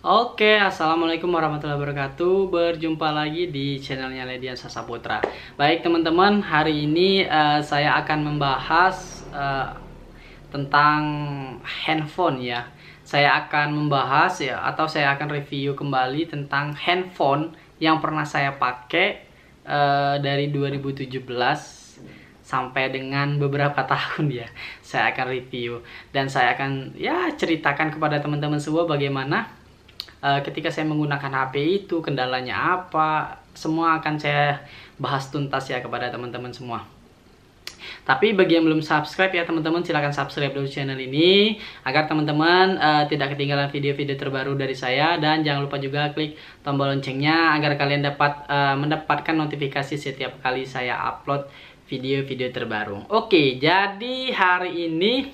Oke, assalamualaikum warahmatullahi wabarakatuh. Berjumpa lagi di channelnya Ledian Sasaputra. Baik teman-teman, hari ini saya akan membahas tentang handphone ya. Saya akan membahas ya, atau saya akan review kembali tentang handphone yang pernah saya pakai dari 2017 sampai dengan beberapa tahun ya. Saya akan review dan saya akan ya ceritakan kepada teman-teman semua bagaimana ketika saya menggunakan HP itu kendalanya apa, semua akan saya bahas tuntas ya kepada teman-teman semua. Tapi bagi yang belum subscribe ya teman-teman, silahkan subscribe dulu channel ini agar teman-teman tidak ketinggalan video-video terbaru dari saya, dan jangan lupa juga klik tombol loncengnya agar kalian dapat mendapatkan notifikasi setiap kali saya upload video-video terbaru. Oke, jadi hari ini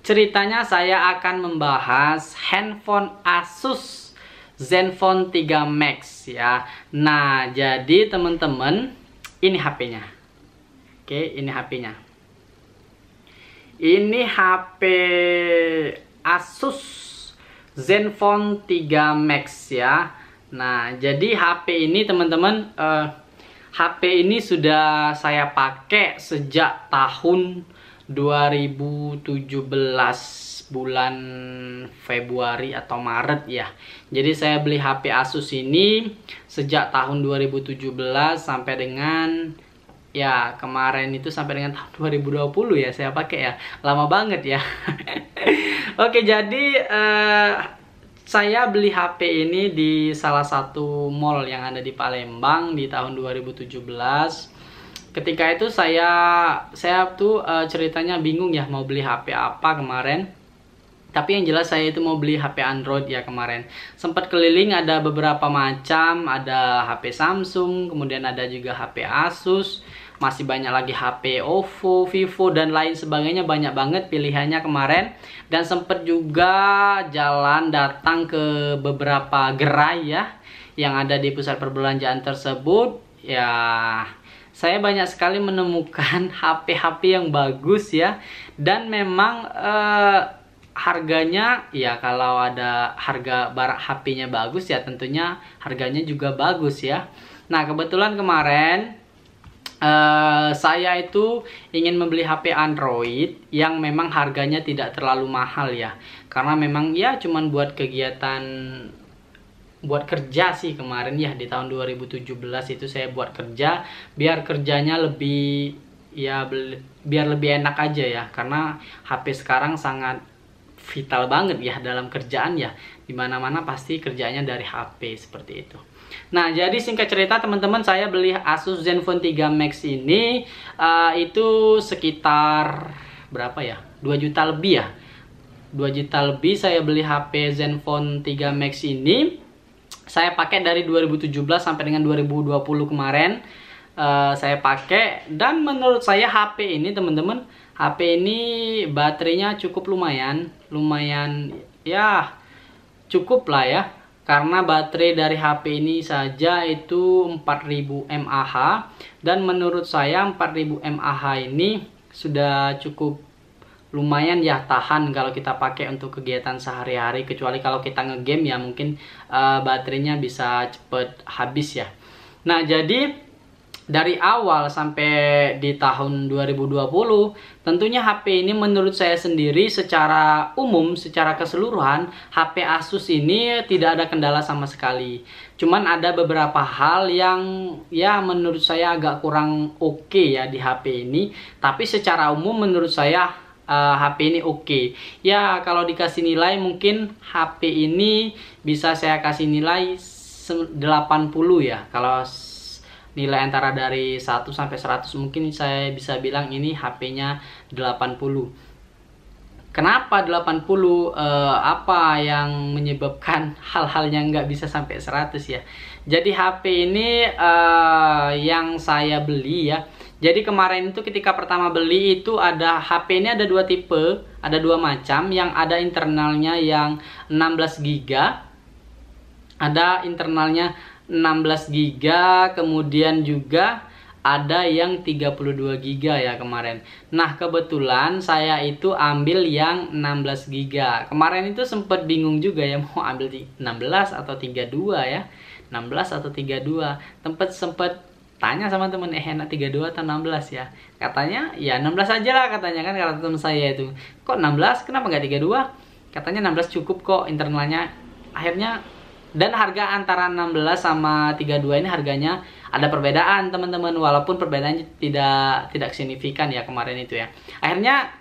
ceritanya saya akan membahas handphone Asus Zenfone 3 Max ya. Nah, jadi teman-teman, ini HP-nya. Oke, ini HP-nya. Ini HP Asus Zenfone 3 Max ya. Nah, jadi HP ini teman-teman, HP ini sudah saya pakai sejak tahun 2017 bulan Februari atau Maret ya. Jadi saya beli HP Asus ini sejak tahun 2017 sampai dengan ya kemarin itu, sampai dengan tahun 2020 ya saya pakai ya. Lama banget ya. Oke, jadi saya beli HP ini di salah satu mall yang ada di Palembang di tahun 2017. Ketika itu saya tuh ceritanya bingung ya mau beli HP apa kemarin. Tapi yang jelas saya itu mau beli HP Android ya kemarin. Sempat keliling, ada beberapa macam, ada HP Samsung, kemudian ada juga HP Asus, masih banyak lagi HP OVO, Vivo dan lain sebagainya, banyak banget pilihannya kemarin. Dan sempat juga jalan datang ke beberapa gerai ya yang ada di pusat perbelanjaan tersebut. Ya, saya banyak sekali menemukan HP-HP yang bagus ya, dan memang harganya ya, kalau ada harga barang HP-nya bagus ya tentunya harganya juga bagus ya. Nah, kebetulan kemarin saya itu ingin membeli HP Android yang memang harganya tidak terlalu mahal ya, karena memang ya cuman buat kegiatan, buat kerja sih kemarin ya. Di tahun 2017 itu saya buat kerja biar kerjanya lebih ya, biar lebih enak aja ya, karena HP sekarang sangat vital banget ya dalam kerjaan ya, dimana-mana pasti kerjanya dari HP seperti itu. Nah, jadi singkat cerita teman-teman, saya beli Asus Zenfone 3 Max ini itu sekitar berapa ya, 2 juta lebih ya, 2 juta lebih saya beli HP Zenfone 3 Max ini. Saya pakai dari 2017 sampai dengan 2020 kemarin. Saya pakai, dan menurut saya HP ini teman-teman, HP ini baterainya cukup lumayan ya, cukup lah ya, karena baterai dari HP ini saja itu 4000 mAh, dan menurut saya 4000 mAh ini sudah cukup lumayan ya, tahan kalau kita pakai untuk kegiatan sehari-hari, kecuali kalau kita ngegame ya mungkin baterainya bisa cepet habis ya. Nah, jadi dari awal sampai di tahun 2020 tentunya HP ini menurut saya sendiri secara umum, secara keseluruhan HP Asus ini tidak ada kendala sama sekali. Cuman ada beberapa hal yang ya menurut saya agak kurang oke ya di HP ini. Tapi secara umum menurut saya HP ini oke. Ya, kalau dikasih nilai mungkin HP ini bisa saya kasih nilai 80 ya. Kalau nilai antara dari 1 sampai 100 mungkin saya bisa bilang ini HP-nya 80. Kenapa 80? Apa yang menyebabkan hal-hal yang nggak bisa sampai 100 ya? Jadi HP ini yang saya beli ya. Jadi kemarin itu ketika pertama beli itu ada HP ini ada 2 tipe, ada 2 macam, yang ada internalnya yang 16 GB. Ada internalnya 16 GB, kemudian juga ada yang 32 GB ya kemarin. Nah, kebetulan saya itu ambil yang 16 GB. Kemarin itu sempat bingung juga ya mau ambil 16 atau 32 ya. 16 atau 32. Sempat tanya sama temen, enak 32 atau 16 ya. Katanya ya 16 aja lah katanya kan, kata teman saya itu. Kok 16? Kenapa nggak 32? Katanya 16 cukup kok internalnya. Akhirnya, dan harga antara 16 sama 32 ini harganya ada perbedaan teman-teman, walaupun perbedaannya tidak signifikan ya kemarin itu ya. Akhirnya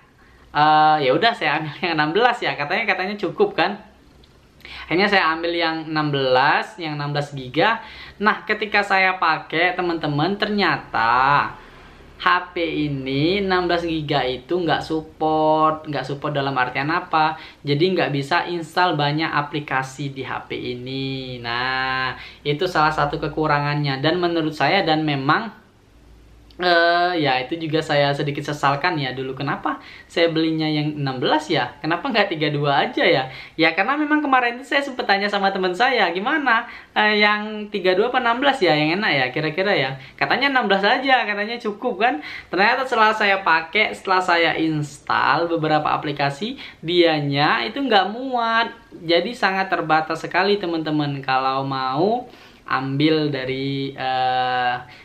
ya udah saya ambil yang 16 ya, katanya cukup kan. Akhirnya saya ambil yang 16 GB. Nah, ketika saya pakai teman-teman, ternyata HP ini 16 GB itu nggak support dalam artian apa? Jadi nggak bisa install banyak aplikasi di HP ini. Nah, itu salah satu kekurangannya. Dan menurut saya, dan memang ya itu juga saya sedikit sesalkan ya dulu. Kenapa saya belinya yang 16 ya? Kenapa nggak 32 aja ya? Ya karena memang kemarin itu saya sempat tanya sama teman saya, gimana yang 32 apa 16 ya yang enak ya kira-kira ya? Katanya 16 aja, katanya cukup kan? Ternyata setelah saya pakai, setelah saya install beberapa aplikasi, dianya itu nggak muat. Jadi sangat terbatas sekali teman-teman kalau mau ambil dari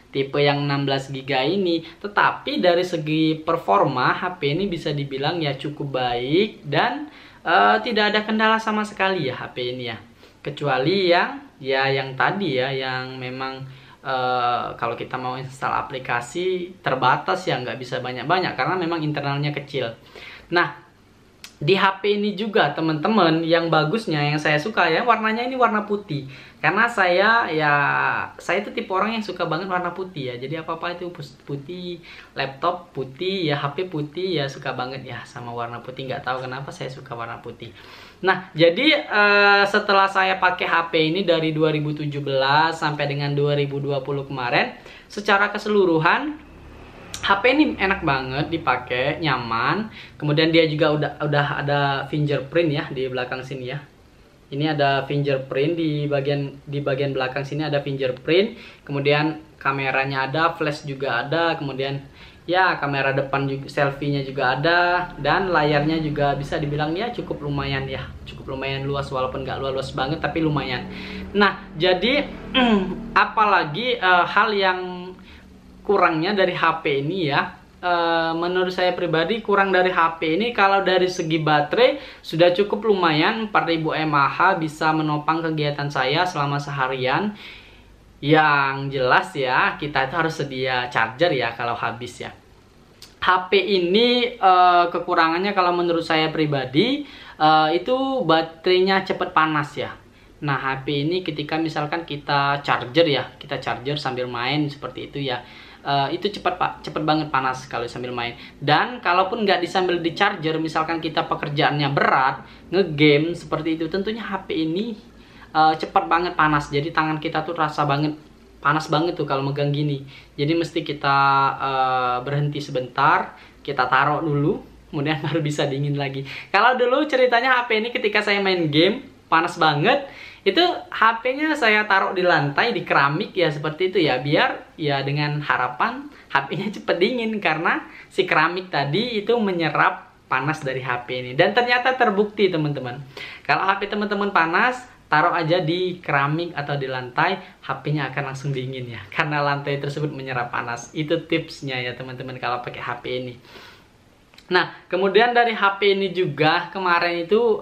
tipe yang 16 GB ini. Tetapi dari segi performa HP ini bisa dibilang ya cukup baik, dan tidak ada kendala sama sekali ya HP ini ya, kecuali yang tadi ya, yang memang kalau kita mau install aplikasi terbatas ya, nggak bisa banyak-banyak karena memang internalnya kecil. Nah, di HP ini juga teman-teman yang bagusnya, yang saya suka ya, warnanya ini warna putih. Karena saya itu tipe orang yang suka banget warna putih ya. Jadi apa-apa itu putih, laptop putih ya, HP putih ya, suka banget ya sama warna putih. Nggak tahu kenapa saya suka warna putih. Nah, jadi setelah saya pakai HP ini dari 2017 sampai dengan 2020 kemarin, secara keseluruhan HP ini enak banget dipakai, nyaman. Kemudian dia juga udah ada fingerprint ya di belakang sini ya. Ini ada fingerprint di bagian belakang sini, ada fingerprint. Kemudian kameranya ada, flash juga ada. Kemudian ya kamera depan juga, selfie-nya juga ada, dan layarnya juga bisa dibilang ya cukup lumayan ya, cukup lumayan luas, walaupun nggak luas-luas banget tapi lumayan. Nah, jadi apalagi hal yang kurangnya dari HP ini ya, menurut saya pribadi kurang dari HP ini, kalau dari segi baterai sudah cukup lumayan, 4000 mAh bisa menopang kegiatan saya selama seharian. Yang jelas ya, kita itu harus sedia charger ya kalau habis ya. HP ini kekurangannya kalau menurut saya pribadi itu baterainya cepat panas ya. Nah, HP ini ketika misalkan kita charger sambil main seperti itu ya, itu cepet banget panas kalau sambil main. Dan kalaupun nggak disambil di charger, misalkan kita pekerjaannya berat, ngegame seperti itu, tentunya HP ini cepat banget panas. Jadi tangan kita tuh rasa banget panas banget tuh kalau megang gini. Jadi mesti kita berhenti sebentar, kita taruh dulu, kemudian baru bisa dingin lagi. Kalau dulu ceritanya HP ini ketika saya main game panas banget, itu HP-nya saya taruh di lantai, di keramik ya, seperti itu ya, biar ya dengan harapan HP-nya cepet dingin, karena si keramik tadi itu menyerap panas dari HP ini. Dan ternyata terbukti teman-teman, kalau HP teman-teman panas, taruh aja di keramik atau di lantai, HP-nya akan langsung dingin ya, karena lantai tersebut menyerap panas. Itu tipsnya ya teman-teman kalau pakai HP ini. Nah, kemudian dari HP ini juga kemarin itu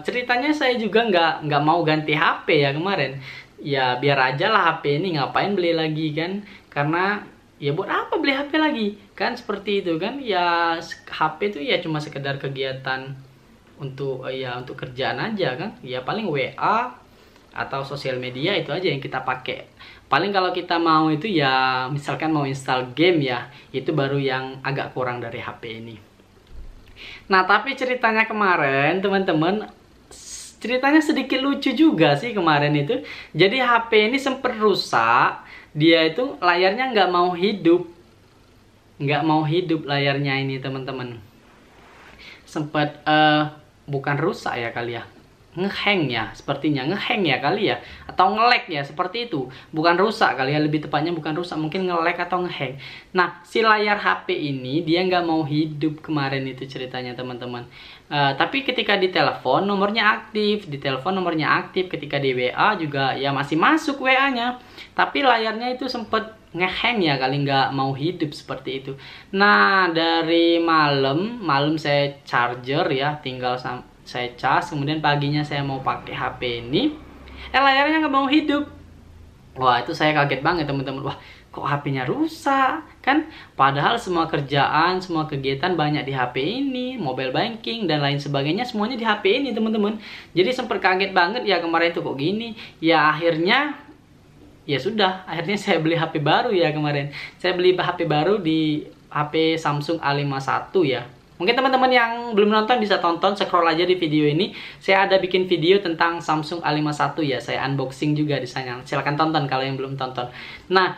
ceritanya saya juga nggak mau ganti HP ya kemarin. Ya biar aja lah HP ini, ngapain beli lagi kan? Karena ya buat apa beli HP lagi? Kan seperti itu kan? Ya HP itu ya cuma sekedar kegiatan untuk untuk kerjaan aja kan? Ya paling WA atau sosial media, itu aja yang kita pakai. Paling kalau kita mau itu ya misalkan mau install game ya, itu baru yang agak kurang dari HP ini. Nah, tapi ceritanya kemarin teman-teman, ceritanya sedikit lucu juga sih kemarin itu. Jadi HP ini sempat rusak, dia itu layarnya nggak mau hidup layarnya ini teman-teman. Sempat bukan rusak ya kali ya, ngehang ya, sepertinya ngehang ya kali ya, atau nge-lag ya, seperti itu. Bukan rusak kali ya, lebih tepatnya bukan rusak, mungkin nge-lag atau ngehang. Nah, si layar HP ini dia nggak mau hidup kemarin itu ceritanya teman-teman. Tapi ketika di telepon nomornya aktif, ketika di WA juga ya masih masuk WA-nya. Tapi layarnya itu sempet ngehang ya kali, nggak mau hidup seperti itu. Nah, dari malam saya charger ya, tinggal saya cas, kemudian paginya saya mau pakai HP ini, layarnya nggak mau hidup. Wah, itu saya kaget banget teman-teman. Wah, kok HP-nya rusak kan? Padahal semua kerjaan, semua kegiatan banyak di HP ini, mobile banking dan lain sebagainya semuanya di HP ini teman-teman. Jadi sempat kaget banget ya kemarin itu kok gini. Ya akhirnya ya sudah, akhirnya saya beli HP baru ya kemarin. Saya beli HP baru di HP Samsung A51 ya. Mungkin teman-teman yang belum nonton bisa tonton, scroll aja di video ini. Saya ada bikin video tentang Samsung A51 ya, saya unboxing juga di sana. Silahkan tonton kalau yang belum tonton. Nah,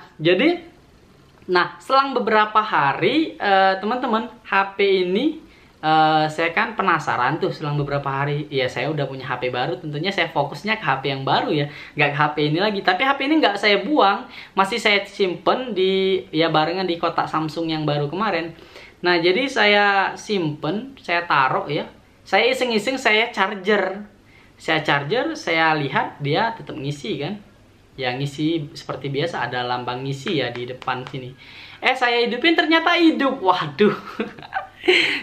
selang beberapa hari teman-teman, HP ini saya kan penasaran tuh, selang beberapa hari ya saya udah punya HP baru, tentunya saya fokusnya ke HP yang baru ya, nggak ke HP ini lagi. Tapi HP ini nggak saya buang, masih saya simpen di ya barengan di kotak Samsung yang baru kemarin. Nah, jadi saya simpen, saya taruh ya, saya iseng-iseng saya charger, saya lihat dia tetap ngisi kan, ya ngisi seperti biasa, ada lambang ngisi ya di depan sini. Saya hidupin, ternyata hidup. Waduh.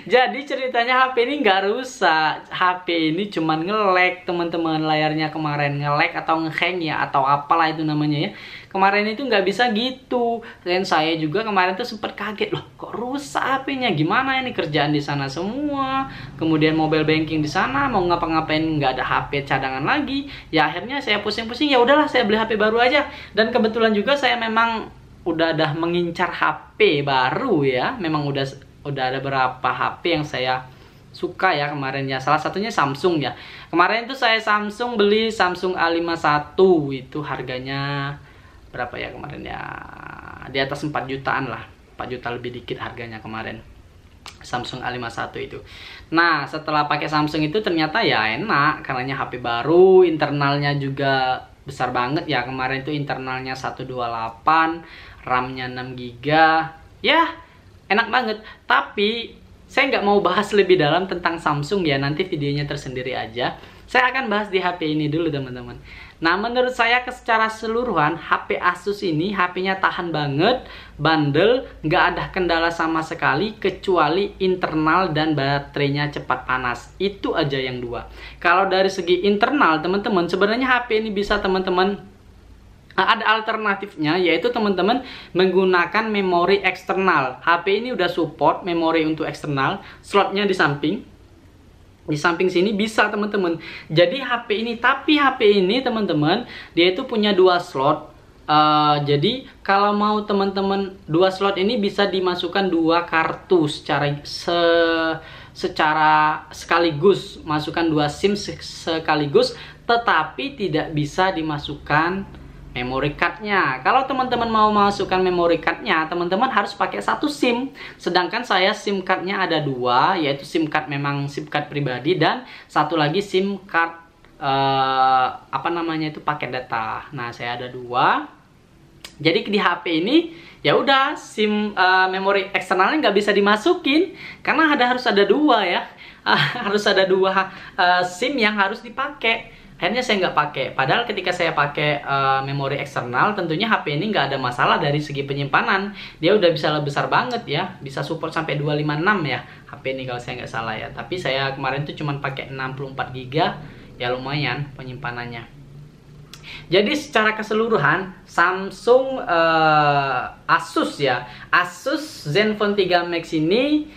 Jadi ceritanya HP ini nggak rusak, HP ini cuman nge-lag teman-teman, layarnya kemarin nge-lag atau nge-hang ya, atau apalah itu namanya ya. Kemarin itu nggak bisa gitu. Dan saya juga kemarin tuh sempet kaget, loh kok rusak HP-nya, gimana ini, kerjaan di sana semua, kemudian mobile banking di sana, mau ngapa-ngapain nggak ada HP cadangan lagi. Ya akhirnya saya pusing-pusing, ya udahlah saya beli HP baru aja. Dan kebetulan juga saya memang udah mengincar HP baru ya, memang udah ada berapa HP yang saya suka ya kemarin ya. Salah satunya Samsung ya. Kemarin itu saya beli Samsung A51, itu harganya berapa ya kemarin ya? Di atas 4 jutaan lah. 4 juta lebih dikit harganya kemarin. Samsung A51 itu. Nah, setelah pakai Samsung itu ternyata ya enak, karenanya HP baru, internalnya juga besar banget ya. Kemarin itu internalnya 128, RAM-nya 6 GB. Ya, enak banget. Tapi saya nggak mau bahas lebih dalam tentang Samsung ya, nanti videonya tersendiri aja. Saya akan bahas di HP ini dulu teman-teman. Nah, menurut saya secara keseluruhan HP Asus ini HP-nya tahan banget, bandel, nggak ada kendala sama sekali kecuali internal dan baterainya cepat panas. Itu aja yang dua. Kalau dari segi internal teman-teman, sebenarnya HP ini bisa teman-teman ada alternatifnya, yaitu teman-teman menggunakan memori eksternal. HP ini udah support memori untuk eksternal, slotnya di samping. Di samping sini bisa teman-teman. Jadi HP ini teman-teman, dia itu punya 2 slot. Jadi kalau mau teman-teman 2 slot ini bisa dimasukkan 2 kartu secara sekaligus, masukkan 2 SIM sekaligus, tetapi tidak bisa dimasukkan memory cardnya. Kalau teman-teman mau masukkan memory cardnya, teman-teman harus pakai 1 SIM. Sedangkan saya SIM cardnya ada 2, yaitu SIM card memang SIM card pribadi dan satu lagi SIM card paket data. Nah, saya ada 2. Jadi di HP ini ya udah SIM memori eksternalnya nggak bisa dimasukin karena harus ada 2 ya. Harus ada 2 SIM yang harus dipakai. Akhirnya saya nggak pakai. Padahal ketika saya pakai memori eksternal, tentunya HP ini nggak ada masalah dari segi penyimpanan. Dia udah bisa besar banget ya, bisa support sampai 256 ya HP ini kalau saya nggak salah ya. Tapi saya kemarin tuh cuma pakai 64 GB, ya lumayan penyimpanannya. Jadi secara keseluruhan Samsung Asus ya, Asus Zenfone 3 Max ini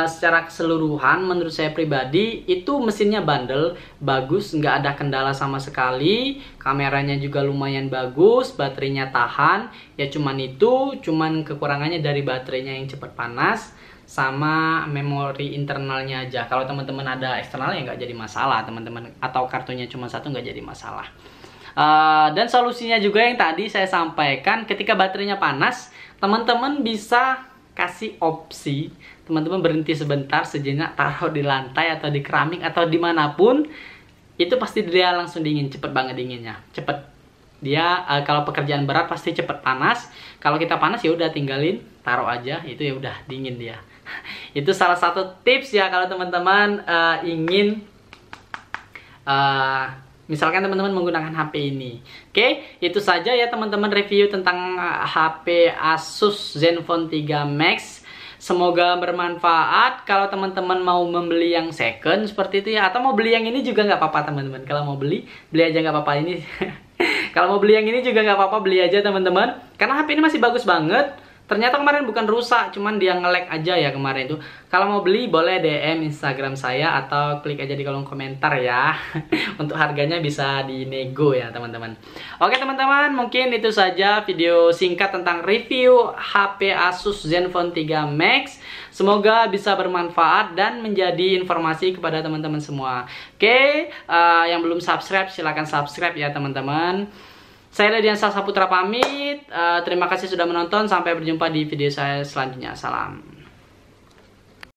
secara keseluruhan menurut saya pribadi itu mesinnya bandel, bagus, nggak ada kendala sama sekali, kameranya juga lumayan bagus, baterainya tahan. Ya cuman kekurangannya dari baterainya yang cepat panas sama memori internalnya aja. Kalau teman-teman ada eksternal ya nggak jadi masalah teman-teman, atau kartunya cuma 1 nggak jadi masalah. Dan solusinya juga yang tadi saya sampaikan, ketika baterainya panas teman-teman bisa kasih opsi, teman-teman berhenti sebentar, sejenak, taruh di lantai atau di keramik atau dimanapun, itu pasti dia langsung dingin, cepet banget dinginnya, cepet. Dia kalau pekerjaan berat pasti cepet panas. Kalau kita panas ya udah tinggalin, taruh aja, itu ya udah dingin dia. Itu salah satu tips ya kalau teman-teman ingin misalkan teman-teman menggunakan HP ini. Oke, itu saja ya teman-teman review tentang HP Asus Zenfone 3 Max. Semoga bermanfaat. Kalau teman-teman mau membeli yang second seperti itu ya, atau mau beli yang ini juga nggak apa-apa teman-teman. Kalau mau beli aja nggak apa-apa ini. Kalau mau beli yang ini juga nggak apa-apa, beli aja teman-teman. Karena HP ini masih bagus banget. Ternyata kemarin bukan rusak, cuman dia nge-lag aja ya kemarin itu. Kalau mau beli boleh DM Instagram saya atau klik aja di kolom komentar ya. Untuk harganya bisa dinego ya teman-teman. Oke teman-teman, mungkin itu saja video singkat tentang review HP Asus Zenfone 3 Max. Semoga bisa bermanfaat dan menjadi informasi kepada teman-teman semua. Oke, yang belum subscribe silahkan subscribe ya teman-teman. Saya Radiansa Saputra pamit. Terima kasih sudah menonton. Sampai berjumpa di video saya selanjutnya. Salam.